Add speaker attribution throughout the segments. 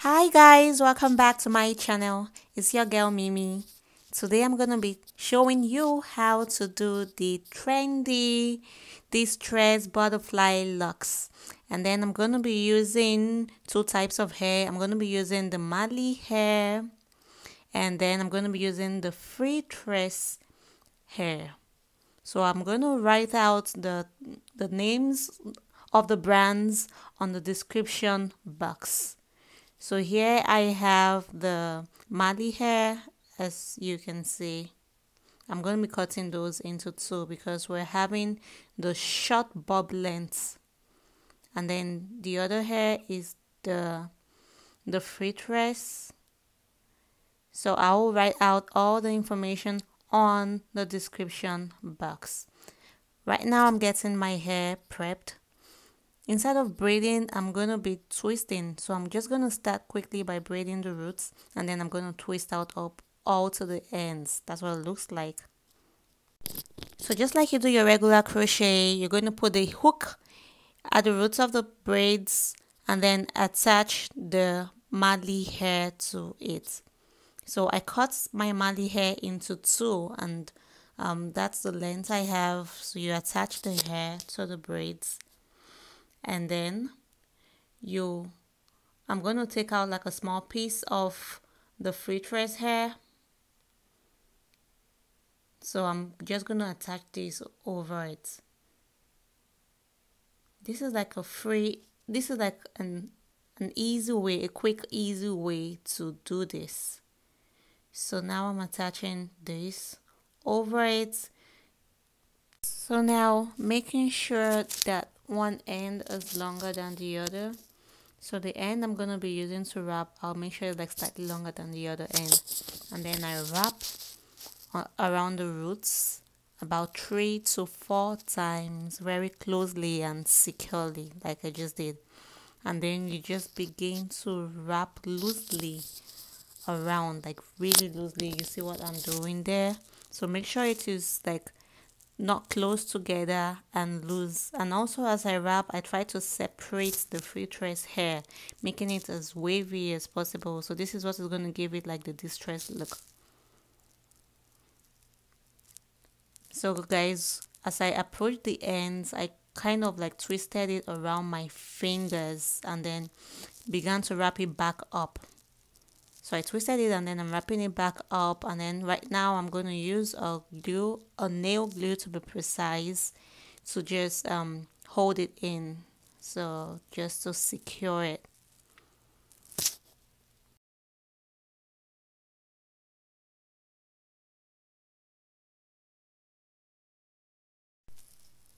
Speaker 1: Hi guys, welcome back to my channel. It's your girl Mimi. Today I'm gonna be showing you how to do the trendy Tress butterfly locks, and then I'm gonna be using two types of hair. I'm gonna be using the Marley hair, and then I'm gonna be using the free Tress hair. So I'm gonna write out the names of the brands on the description box. So here I have the Marley hair, as you can see. I'm going to be cutting those into two because we're having the short bob lengths. And then the other hair is the free Tress. So I will write out all the information on the description box. Right now I'm getting my hair prepped. Instead of braiding, I'm going to be twisting. So I'm just going to start quickly by braiding the roots, and then I'm going to twist out up all to the ends. That's what it looks like. So just like you do your regular crochet, you're going to put the hook at the roots of the braids and then attach the Marley hair to it. So I cut my Marley hair into two, and that's the length I have. So you attach the hair to the braids. And then I'm going to take out like a small piece of the free Tress hair. So I'm just going to attach this over it. This is like an easy way, a quick easy way to do this. So now I'm attaching this over it. So now making sure that one end is longer than the other. So the end I'm going to be using to wrap, I'll make sure it's like slightly longer than the other end. And then I wrap around the roots about 3 to 4 times very closely and securely, like I just did. And then you just begin to wrap loosely around, like really loosely. You see what I'm doing there? So make sure it is like not close together and loose. And also as I wrap, I try to separate the free Tress hair, making it as wavy as possible. So this is what is going to give it like the distressed look. So guys, as I approach the ends, I kind of like twisted it around my fingers and then began to wrap it back up. So I twisted it and then I'm wrapping it back up, and then right now I'm going to use a nail glue to be precise, to just hold it in, so just to secure it.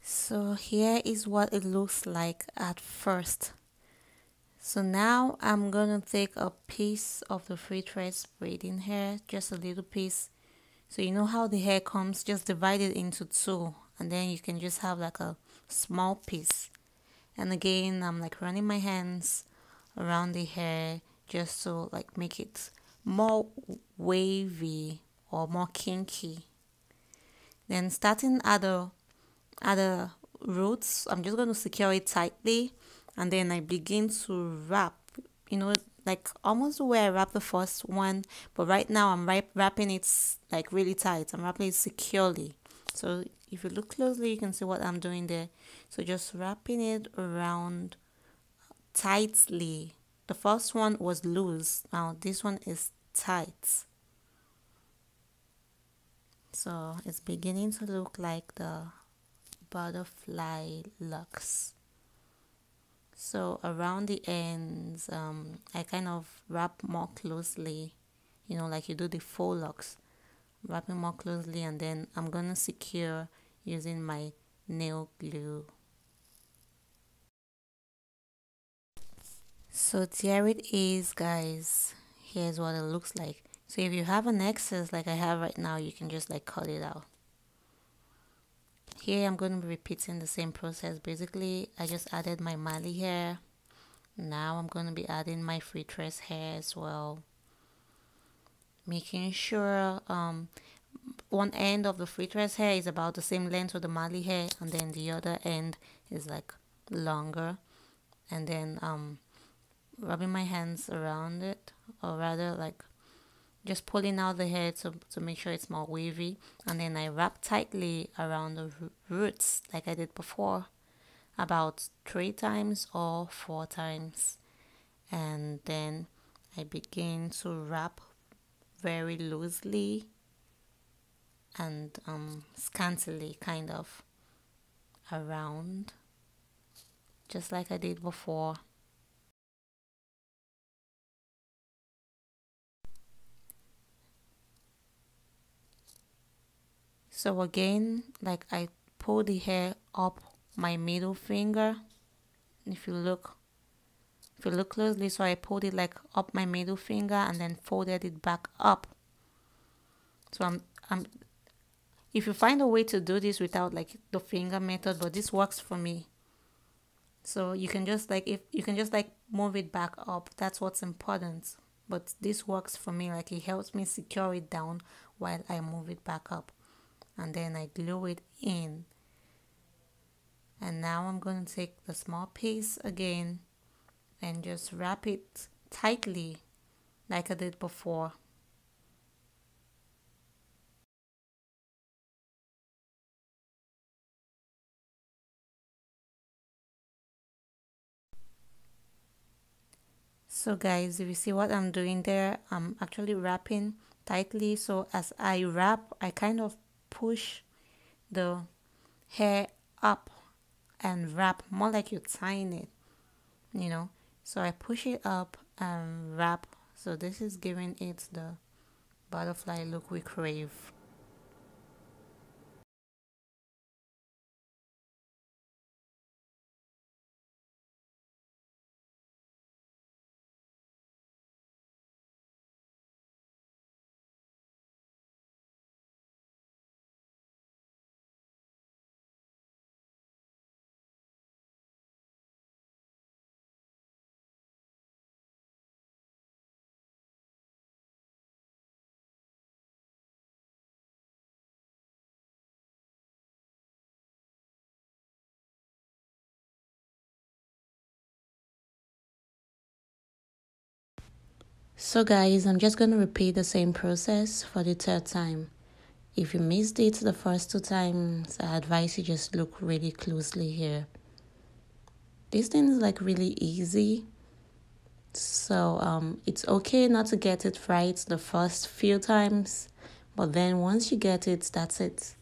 Speaker 1: So here is what it looks like at first. So now I'm gonna take a piece of the free Tress braiding hair, just a little piece. So you know how the hair comes, just divide it into two, and then you can just have like a small piece. And again, I'm like running my hands around the hair just to like make it more wavy or more kinky. Then starting at the roots, I'm just going to secure it tightly, and then I begin to wrap, like almost where I wrapped the first one, but right now I'm wrapping it like really tight. I'm wrapping it securely. So if you look closely, you can see what I'm doing there. So just wrapping it around tightly. The first one was loose. Now this one is tight. So it's beginning to look like the butterfly locks. So around the ends, I kind of wrap more closely, like you do the faux locks. Wrapping more closely, and then I'm gonna secure using my nail glue. So there it is, guys. Here's what it looks like. So if you have an excess like I have right now, you can just like cut it out. Here I'm going to be repeating the same process. Basically, I just added my Marley hair. Now I'm going to be adding my free Tress hair as well. Making sure one end of the free Tress hair is about the same length with the Marley hair, and then the other end is like longer. And then rubbing my hands around it, or rather like just pulling out the hair to make sure it's more wavy, and then I wrap tightly around the roots like I did before, about 3 times or 4 times, and then I begin to wrap very loosely and scantily kind of around, just like I did before. So again, like I pull the hair up my middle finger. If you look closely, so I pulled it like up my middle finger and then folded it back up. So I'm if you find a way to do this without like the finger method, but this works for me. So you can just like, if you can just like move it back up, that's what's important. But this works for me, like it helps me secure it down while I move it back up, and then I glue it in. And now I'm going to take the small piece again and just wrap it tightly like I did before. So guys, if you see what I'm doing there, I'm actually wrapping tightly. So as I wrap, I kind of push the hair up and wrap, more like you're tying it, you know. So I push it up and wrap. So this is giving it the butterfly look we crave. So guys, I'm just going to repeat the same process for the third time. If you missed it the first 2 times, I advise you just look really closely here. This thing is like really easy. So it's okay not to get it right the first few times, but then once you get it, that's it.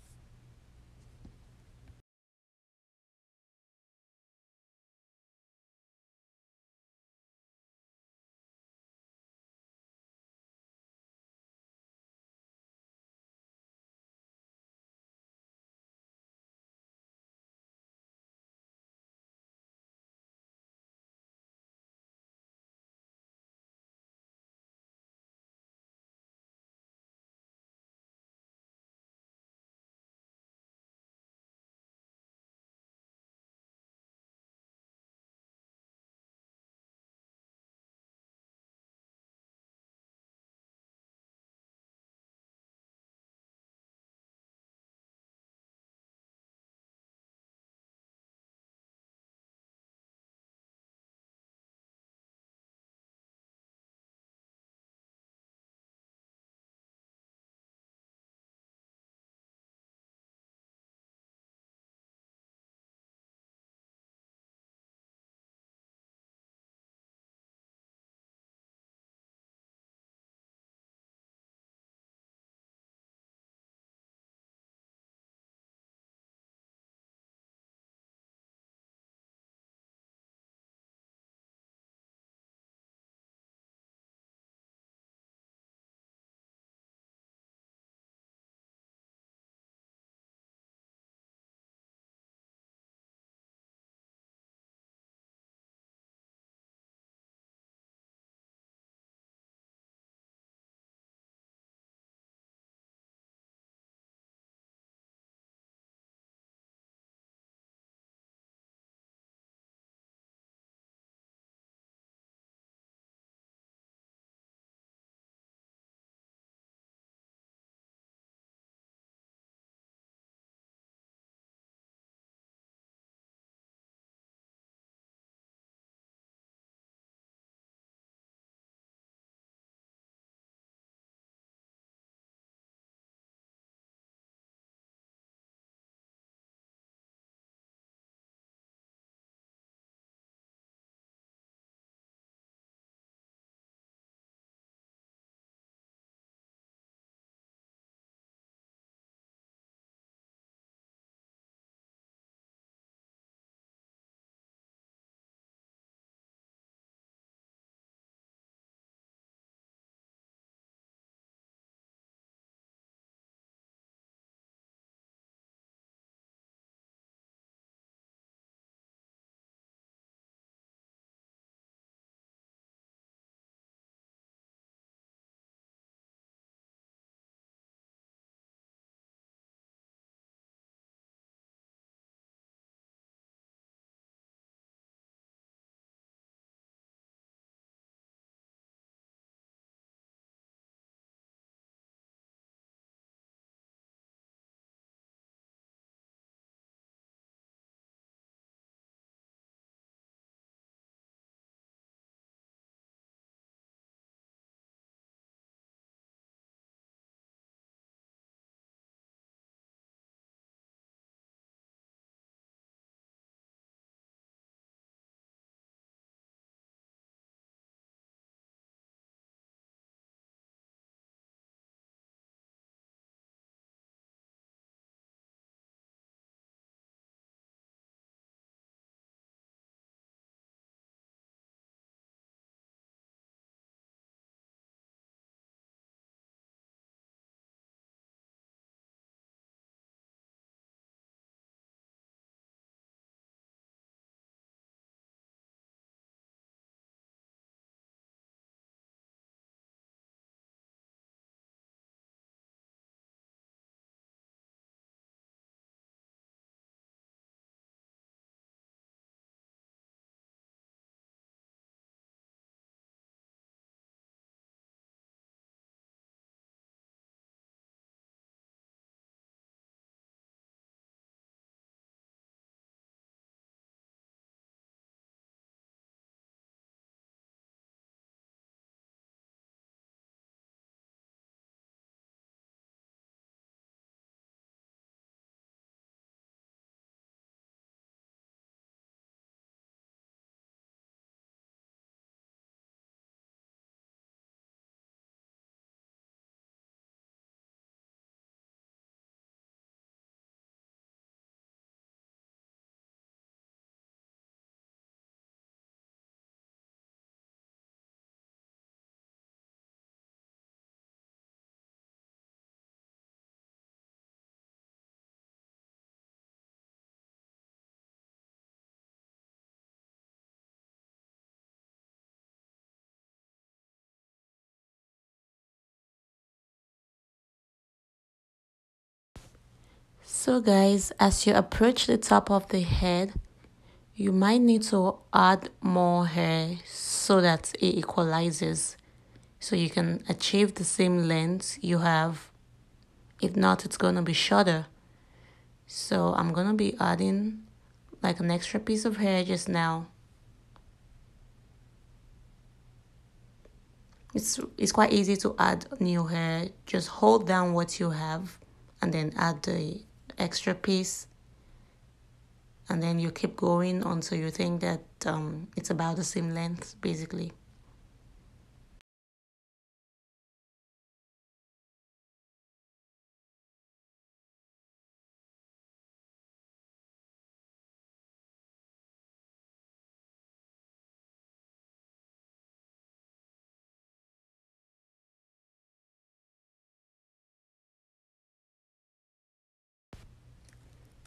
Speaker 1: So guys, as you approach the top of the head, you might need to add more hair so that it equalizes, so you can achieve the same length you have. If not, it's gonna be shorter. So I'm gonna be adding like an extra piece of hair just now. It's quite easy to add new hair. Just hold down what you have and then add the extra piece, and then you keep going until you think that it's about the same length basically.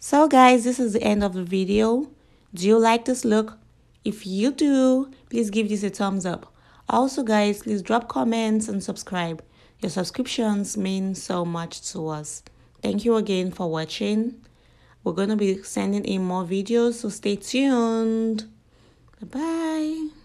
Speaker 1: So guys, this is the end of the video. Do you like this look? If you do, please give this a thumbs up. Also guys, please drop comments and subscribe. Your subscriptions mean so much to us. Thank you again for watching. We're going to be sending in more videos, so stay tuned. Bye-bye.